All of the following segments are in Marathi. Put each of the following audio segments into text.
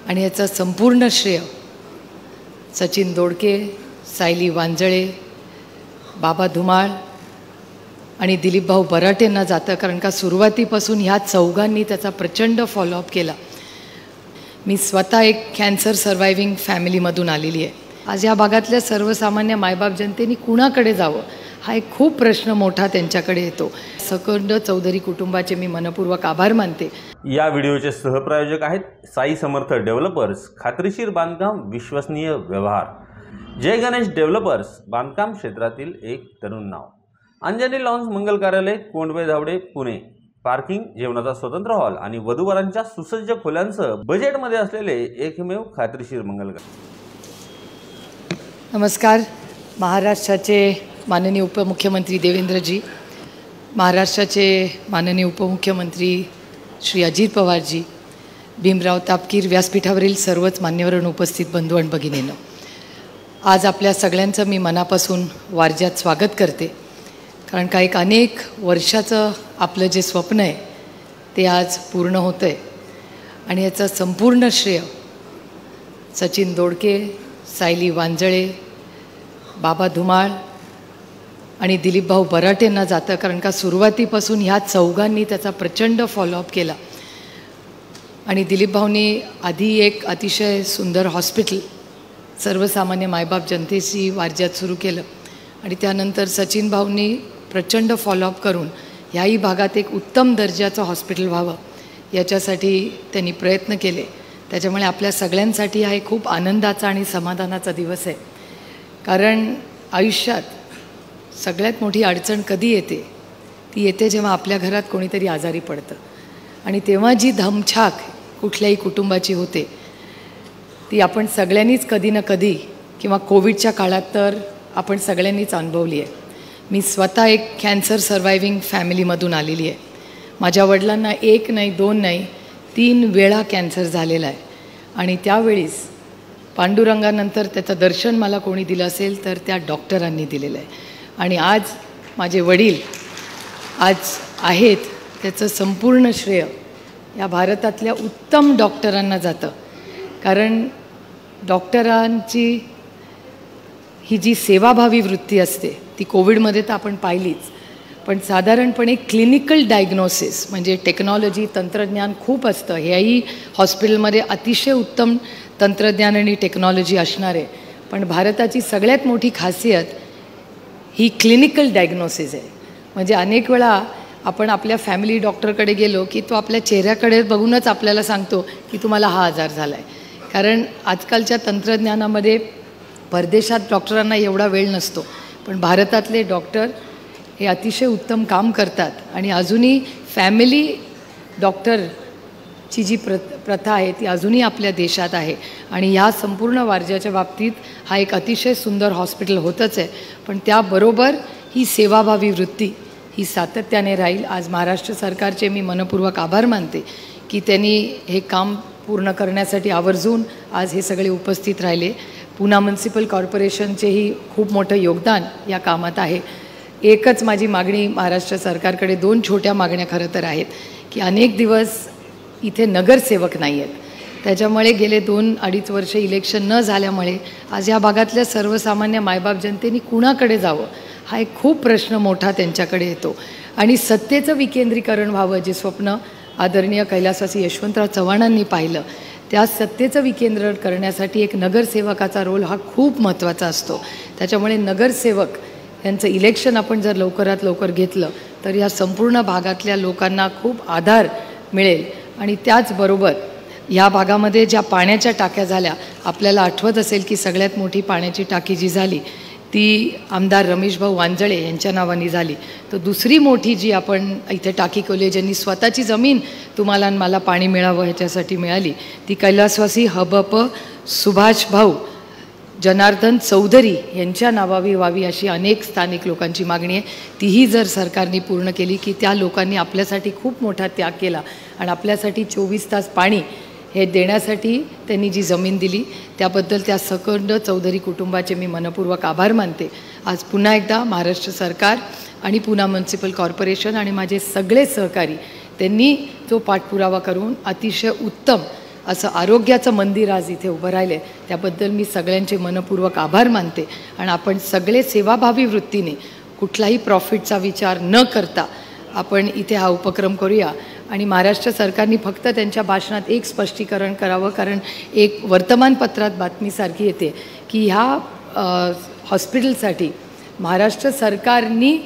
आणि याचं संपूर्ण श्रेय सचिन दोडके, सायली वांजळे, बाबा धुमाळ आणि दिलीप भाऊ बराटेंना जातं, कारण का सुरुवातीपासून ह्या चौघांनी त्याचा प्रचंड फॉलोअप केला। मी स्वतः एक कॅन्सर सर्वायव्हिंग फॅमिलीमधून आलेली आहे। आज या भागातल्या सर्वसामान्य मायबाप जनतेने कुणाकडे जावं हा एक खूप प्रश्न मोठा त्यांच्याकडे येतो। सकंड चौधरी कुटुंबाचे मी मनपूर्वक आभार मानते। या व्हिडिओचे सहप्रायोजक आहेत साई समर्थ डेव्हलपर्स, खात्रीशीर बांधकाम, विश्वसनीय व्यवहार। जय गणेश डेव्हलपर्स, बांधकाम क्षेत्रातील एक तरुण नाव। अंजनी लॉन्स मंगल कार्यालय, कोंडवे धावडे, पुणे। पार्किंग, जेवणाचा स्वतंत्र हॉल आणि वधूवरांच्या सुसज्ज खोल्यांसह बजेटमध्ये असलेले एकमेव खात्रीशीर मंगल कार्यालय। नमस्कार। महाराष्ट्राचे माननीय उपमुख्यमंत्री देवेंद्रजी, महाराष्ट्राचे माननीय उपमुख्यमंत्री श्री अजित पवारजी, भीमराव तापकीर व्यासपीठावरील सर्वच मान्यवरांना उपस्थित बंधू आणि भगिनींनो, आज आपल्या सगळ्यांचं मी मनापासून वारज्यात स्वागत करते। कारण का एक अनेक वर्षाचं आपलं जे स्वप्न आहे ते आज पूर्ण होतं आहे आणि याचं संपूर्ण श्रेय सचिन दोडके, सायली वांजळे, बाबा धुमाळ आणि दिलीप भाऊ बराटेंना जातं, कारण का सुरुवातीपासून ह्या चौघांनी त्याचा प्रचंड फॉलोअप केला। आणि दिलीप भाऊंनी आधी एक अतिशय सुंदर हॉस्पिटल सर्वसामान्य मायबाप जनतेशी वारज्यात सुरू केलं आणि त्यानंतर सचिन भाऊंनी प्रचंड फॉलोअप करून ह्याही भागात एक उत्तम दर्जाचं हॉस्पिटल व्हावं याच्यासाठी त्यांनी प्रयत्न केले। त्याच्यामुळे आपल्या सगळ्यांसाठी हा एक खूप आनंदाचा आणि समाधानाचा दिवस आहे। कारण आयुष्यात सगळ्यात मोठी अडचण कधी येते, ती येते जेव्हा आपल्या घरात कोणीतरी आजारी पडतं आणि तेव्हा जी धमछाक कुठल्याही कुटुंबाची होते ती आपण सगळ्यांनीच कधी ना कधी किंवा कोविडच्या काळात तर आपण सगळ्यांनीच अनुभवली आहे। मी स्वतः एक कॅन्सर सर्वायव्हिंग फॅमिलीमधून आलेली आहे। माझ्या वडिलांना 1 नाही 2 नाही 3 वेळा कॅन्सर झालेला आहे आणि त्यावेळीस पांडुरंगानंतर त्याचं दर्शन मला कोणी दिलं असेल तर त्या डॉक्टरांनी दिलेलं आहे। आणि आज माझे वडील आज आहेत, त्याचं संपूर्ण श्रेय या भारतातल्या उत्तम डॉक्टरांना जातं। कारण डॉक्टरांची ही जी सेवाभावी वृत्ती असते ती कोविडमध्ये तर आपण पाहिलीच, पण साधारणपणे क्लिनिकल डायग्नोसिस म्हणजे टेक्नॉलॉजी, तंत्रज्ञान खूप असतं। ह्याही हॉस्पिटलमध्ये अतिशय उत्तम तंत्रज्ञान आणि टेक्नॉलॉजी असणार आहे, पण भारताची सगळ्यात मोठी खासियत ही क्लिनिकल डायग्नोसिस आहे। म्हणजे अनेक वेळा आपण आपल्या फॅमिली डॉक्टरकडे गेलो की तो आपल्या चेहऱ्याकडे बघूनच आपल्याला सांगतो की तुम्हाला हा आजार झाला आहे। कारण आजकालच्या तंत्रज्ञानामध्ये परदेशात डॉक्टरांना एवढा वेळ नसतो, पण भारतातले डॉक्टर हे अतिशय उत्तम काम करतात आणि अजूनही फॅमिली डॉक्टरची जी प्रथा आहे ती अजूनही आपल्या देशात आहे। आणि या संपूर्ण वारज्याच्या बाबतीत हा एक अतिशय सुंदर हॉस्पिटल होतच आहे, पण त्याबरोबर ही सेवाभावी वृत्ती ही सातत्याने राहील। आज महाराष्ट्र सरकारचे मी मनपूर्वक आभार मानते की त्यांनी हे काम पूर्ण करण्यासाठी आवर्जून आज हे सगळे उपस्थित राहिले। पुणे म्युनिसिपल कॉर्पोरेशनचेही खूप मोठं योगदान या कामात आहे। एकच माझी मागणी महाराष्ट्र सरकारकडे, 2 छोट्या मागण्या खरं तर आहेत की अनेक दिवस इथे नगरसेवक नाही आहेत, त्याच्यामुळे गेले 2-2.5 वर्ष इलेक्शन न झाल्यामुळे आज या भागातल्या सर्वसामान्य मायबाप जनतेने कुणाकडे जावं हा एक खूप प्रश्न मोठा त्यांच्याकडे येतो। आणि सत्तेचं विकेंद्रीकरण व्हावं जे स्वप्न आदरणीय कैलासवासी यशवंतराव चव्हाणांनी पाहिलं, त्या सत्तेचं विकेंद्रण करण्यासाठी एक नगरसेवकाचा रोल हा खूप महत्त्वाचा असतो। त्याच्यामुळे नगरसेवक यांचं इलेक्शन आपण जर लवकरात लवकर घेतलं तर या संपूर्ण भागातल्या लोकांना खूप आधार मिळेल। आणि त्याचबरोबर या भागामध्ये ज्या पाण्याच्या टाक्या झाल्या, आपल्याला आठवत असेल की सगळ्यात मोठी पाण्याची टाकी जी झाली ती आमदार रमेशभाऊ वांजळे यांच्या नावाने झाली। तर दुसरी मोठी जी आपण इथे टाकी केली, ज्यांनी स्वतःची जमीन तुम्हाला आणि मला पाणी मिळावं ह्याच्यासाठी मिळाली, ती कैलासवासी हबप सुभाषभाऊ जनार्दन चौधरी यांच्या नावावी व्हावी अशी अनेक स्थानिक लोकांची मागणी आहे। तीही जर सरकारने पूर्ण केली की त्या लोकांनी आपल्यासाठी खूप मोठा त्याग केला आणि आपल्यासाठी 24 तास पाणी हे देण्यासाठी त्यांनी जी जमीन दिली त्याबद्दल त्या सकंड चौधरी कुटुंबाचे मी मनपूर्वक आभार मानते। आज पुन्हा एकदा महाराष्ट्र सरकार आणि पुणे म्युनिसिपल कॉर्पोरेशन आणि माझे सगळे सहकारी त्यांनी जो पाठपुरावा करून अतिशय उत्तम असं आरोग्याचं मंदिर आज इथे उभं राहिलं आहे, त्याबद्दल मी सगळ्यांचे मनपूर्वक आभार मानते. आणि आपण सगळे सेवाभावी वृत्तीने कुठलाही प्रॉफिटचा विचार न करता आपण इथे हा उपक्रम करूया. आणि महाराष्ट्र सरकारने फक्त त्यांच्या भाषणात एक स्पष्टीकरण करावं, कारण एक वर्तमानपत्रात बातमीसारखी येते की ह्या हॉस्पिटलसाठी महाराष्ट्र सरकारनी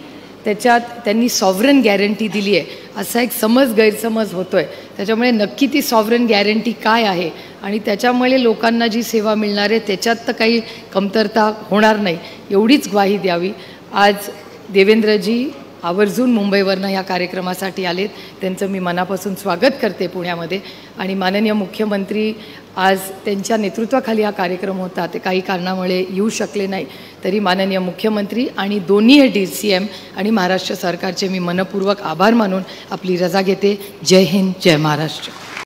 त्यांनी सॉव्हरन गॅरंटी दिली आहे असा एक गैरसमज होतो आहे. त्याच्यामुळे नक्की ती सॉव्हरन गॅरंटी काय आहे आणि त्याच्यामुळे लोकांना जी सेवा मिळणार आहे त्याच्यात तर काही कमतरता होणार नाही एवढीच ग्वाही द्यावी. आज देवेंद्रजी आवर्जून मुंबईवरनं ह्या कार्यक्रमासाठी आलेत, त्यांचं मी मनापासून स्वागत करते पुण्यामध्ये. आणि माननीय मुख्यमंत्री आज त्यांच्या नेतृत्वाखाली हा कार्यक्रम होता, ते काही कारणामुळे येऊ शकले नाही, तरी माननीय मुख्यमंत्री आणि दोन्ही DCM आणि महाराष्ट्र सरकारचे मी मनपूर्वक आभार मानून आपली रजा घेते. जय हिंद, जय महाराष्ट्र.